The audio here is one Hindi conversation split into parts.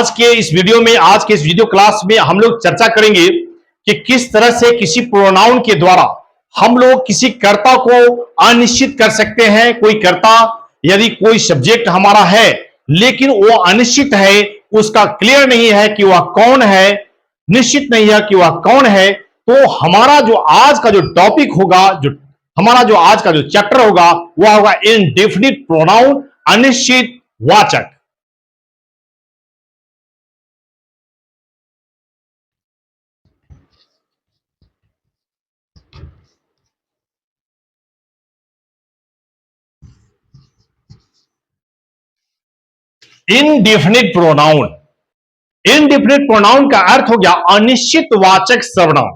आज के इस वीडियो क्लास में हम लोग चर्चा करेंगे कि किस तरह से किसी प्रोनाउन के द्वारा हम लोग किसी कर्ता को अनिश्चित कर सकते हैं। कोई कर्ता, यदि कोई सब्जेक्ट हमारा है लेकिन वो अनिश्चित है, उसका क्लियर नहीं है कि वह कौन है, निश्चित नहीं है कि वह कौन है, तो हमारा जो आज का जो टॉपिक होगा, हमारा जो आज का जो चैप्टर होगा वह होगा इनडेफिनिट प्रोनाउन, अनिश्चित वाचक। इनडेफिनिट प्रोनाउन, इनडेफिनिट प्रोनाउन का अर्थ हो गया अनिश्चित वाचक सर्वनाम।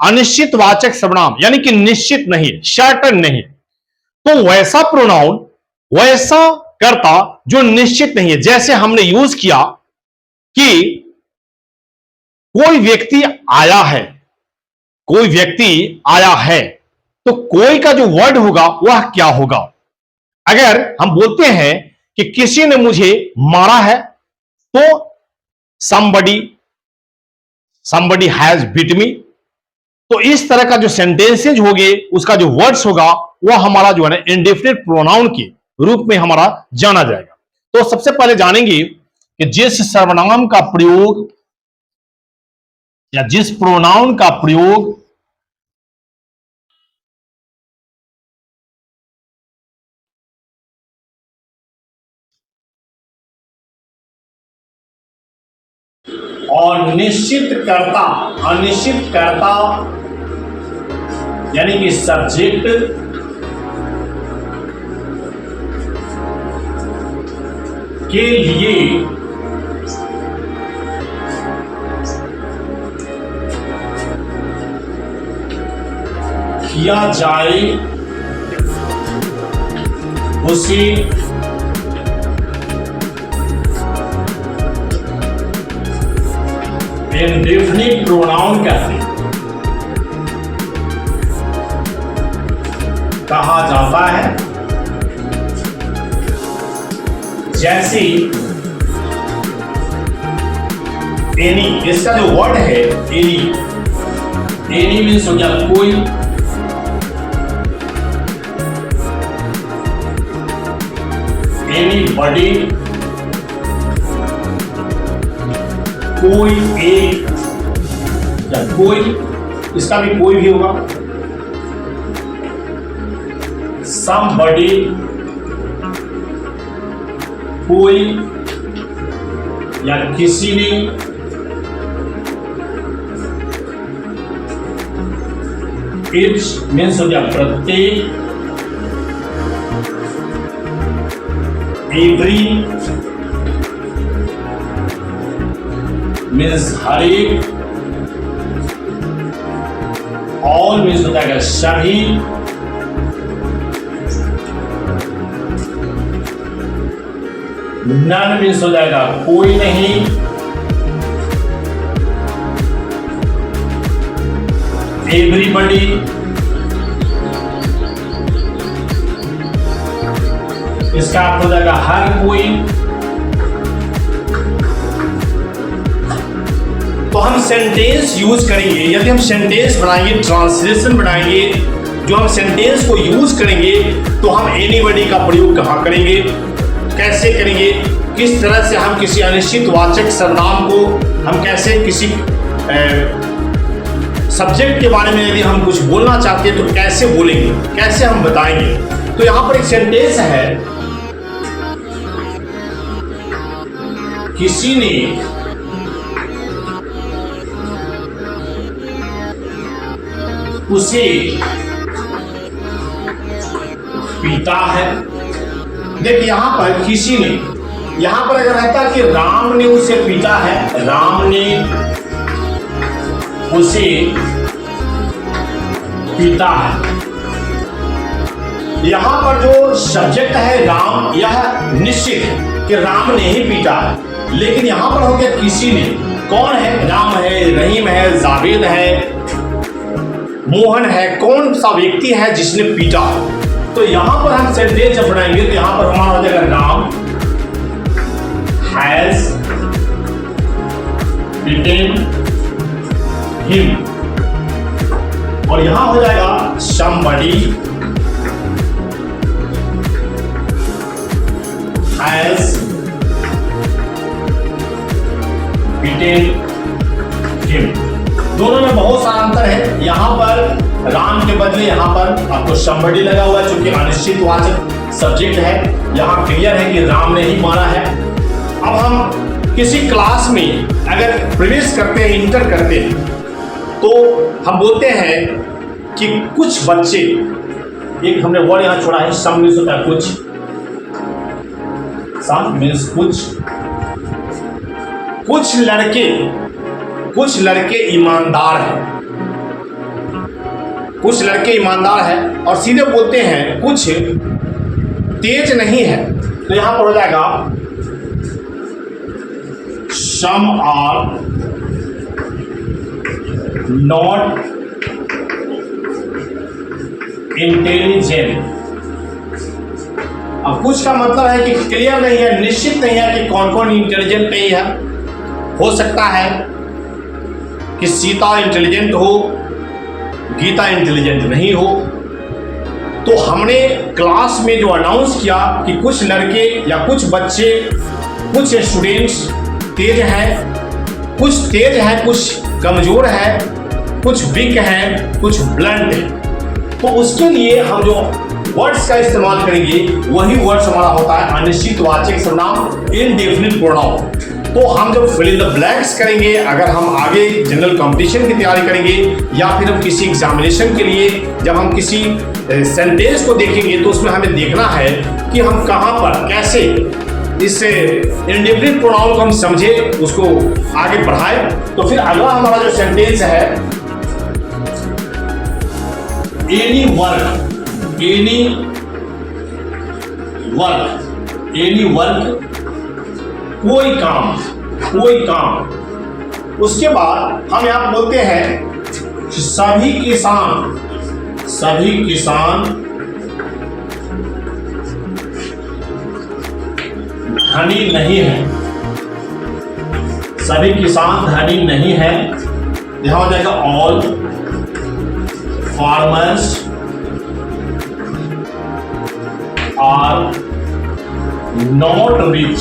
अनिश्चित वाचक सर्वनाम यानी कि निश्चित नहीं, सर्टेन नहीं। तो वैसा प्रोनाउन, वैसा कर्ता जो निश्चित नहीं है। जैसे हमने यूज किया कि कोई व्यक्ति आया है, कोई व्यक्ति आया है, तो कोई का जो वर्ड होगा वह क्या होगा। अगर हम बोलते हैं कि किसी ने मुझे मारा है, तो somebody has beat me। तो इस तरह का जो सेंटेंसेज होंगे, उसका जो वर्ड्स होगा वह हमारा जो है ना इंडेफिनिट प्रोनाउन के रूप में हमारा जाना जाएगा। तो सबसे पहले जानेंगे कि जिस सर्वनाम का प्रयोग या जिस प्रोनाउन का प्रयोग और अनिश्चित करता यानी कि सब्जेक्ट के लिए किया जाए उसे इंडेफिनिट प्रोनाउन कहा जाता है। जैसे एनी, इसका जो वर्ड है एनी मीन्स हो गया कोई, एनीबॉडी कोई एक या कोई, इसका भी कोई भी होगा। somebody कोई या किसी ने, इच मीन्स हो गया प्रत्येक, एवरी मीन्स हर एक, ऑल मीन्स होता है सभी, नन मीन्स हो जाएगा कोई नहीं, एवरीबॉडी, इसका अर्थ हो जाएगा हर कोई। तो हम सेंटेंस यूज करेंगे, यदि हम सेंटेंस बनाएंगे, ट्रांसलेशन बनाएंगे, जो हम सेंटेंस को यूज करेंगे तो हम एनीबॉडी का प्रयोग कहां करेंगे, कैसे करेंगे, किस तरह से हम किसी अनिश्चित वाचक सर्वनाम को हम कैसे किसी सब्जेक्ट के बारे में यदि हम कुछ बोलना चाहते हैं तो कैसे बोलेंगे, कैसे हम बताएंगे। तो यहां पर एक सेंटेंस है, किसी ने उसे पीटा है। देखिए यहां पर किसी ने, यहां पर अगर रहता कि राम ने उसे पीटा है, राम ने उसे पीटा है, यहां पर जो सब्जेक्ट है राम, यह निश्चित है कि राम ने ही पीटा है। लेकिन यहां पर हो गया किसी ने, कौन है, राम है, रहीम है, जावेद है, मोहन है, कौन सा व्यक्ति है जिसने पीटा। तो यहां पर हम सेंटेंस जब बनाएंगे तो यहां पर हमारा हो जाएगा राम हैज beaten him, और यहां हो जाएगा somebody has beaten him। दोनों में बहुत सारा अंतर है। यहां पर राम के बदले यहां पर आपको somebody लगा हुआ है, चूंकि अनिश्चितवाचक सब्जेक्ट है। यहां क्लियर है कि राम ने ही मारा है। अब हम किसी क्लास में अगर प्रवेश करते हैं, इंटर करते हैं, तो हम बोलते हैं कि कुछ बच्चे, एक हमने वर्ड यहां छोड़ा है, सम मीन्स होता है कुछ, सम मीन्स कुछ लड़के ईमानदार हैं, कुछ लड़के ईमानदार हैं, और सीधे बोलते हैं कुछ तेज नहीं है, तो यहां पर हो जाएगा some are not intelligent। अब कुछ का मतलब है कि क्लियर नहीं है, निश्चित नहीं है कि कौन कौन इंटेलिजेंट नहीं है। हो सकता है कि सीता इंटेलिजेंट हो, गीता इंटेलिजेंट नहीं हो। तो हमने क्लास में जो अनाउंस किया कि कुछ लड़के या कुछ बच्चे, कुछ स्टूडेंट्स तेज हैं, कुछ तेज है, कुछ कमजोर है, कुछ वीक है, कुछ ब्लंट है। तो उसके लिए हम जो वर्ड्स का इस्तेमाल करेंगे वही वर्ड्स हमारा होता है अनिश्चितवाचक सर्वनाम, इनडेफिनिट प्रोनाउन। तो हम जब फिल इन द ब्लैंक्स करेंगे, अगर हम आगे जनरल कंपटीशन की तैयारी करेंगे या फिर हम किसी एग्जामिनेशन के लिए जब हम किसी सेंटेंस को देखेंगे, तो उसमें हमें देखना है कि हम कहाँ पर कैसे इससे इंडेफिनिट प्रोनाउन को हम समझे, उसको आगे बढ़ाए। तो फिर अगला हमारा जो सेंटेंस है, एनी वर्क, कोई काम। उसके बाद हम यहां बोलते हैं सभी किसान धनी नहीं है, सभी किसान धनी नहीं है। यहां हो जाएगा all farmers are not rich.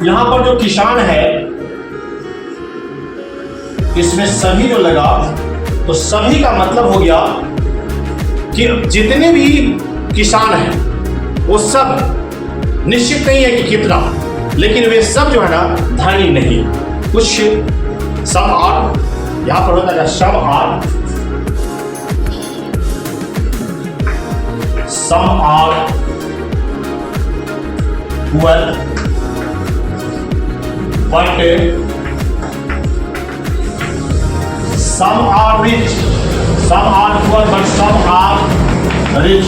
यहां पर जो किसान है, इसमें सभी जो लगा, तो सभी का मतलब हो गया कि जितने भी किसान हैं वो सब निश्चित नहीं है कि कितना, लेकिन वे सब जो है ना धनी नहीं। कुछ सम आर, यहां पर होता है some are poor but some are rich, some are poor but some are rich.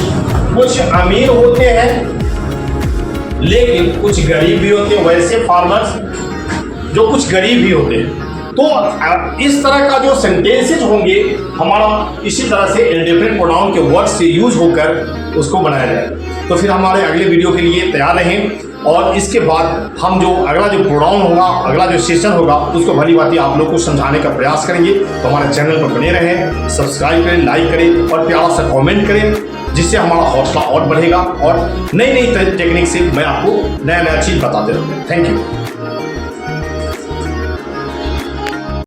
कुछ अमीर होते हैं लेकिन कुछ गरीब भी होते हैं, वैसे फार्मर्स जो कुछ गरीब भी होते हैं। तो इस तरह का जो सेंटेंसेज होंगे हमारा इसी तरह से इंडेफिनिट प्रोनाउन के वर्ड से यूज होकर उसको बनाया जाए। तो फिर हमारे अगले वीडियो के लिए तैयार रहें, और इसके बाद हम जो अगला जो प्रोनाउन होगा, अगला जो सेशन होगा, उसको भली भांति आप लोग को समझाने का प्रयास करेंगे। तो हमारे चैनल पर बने रहें, सब्सक्राइब करें, लाइक करें और प्यारा सा कमेंट करें, जिससे हमारा हौसला और बढ़ेगा और नई नई टेक्निक से मैं आपको नया नया चीज़ बताते रहूँगा। Thank you.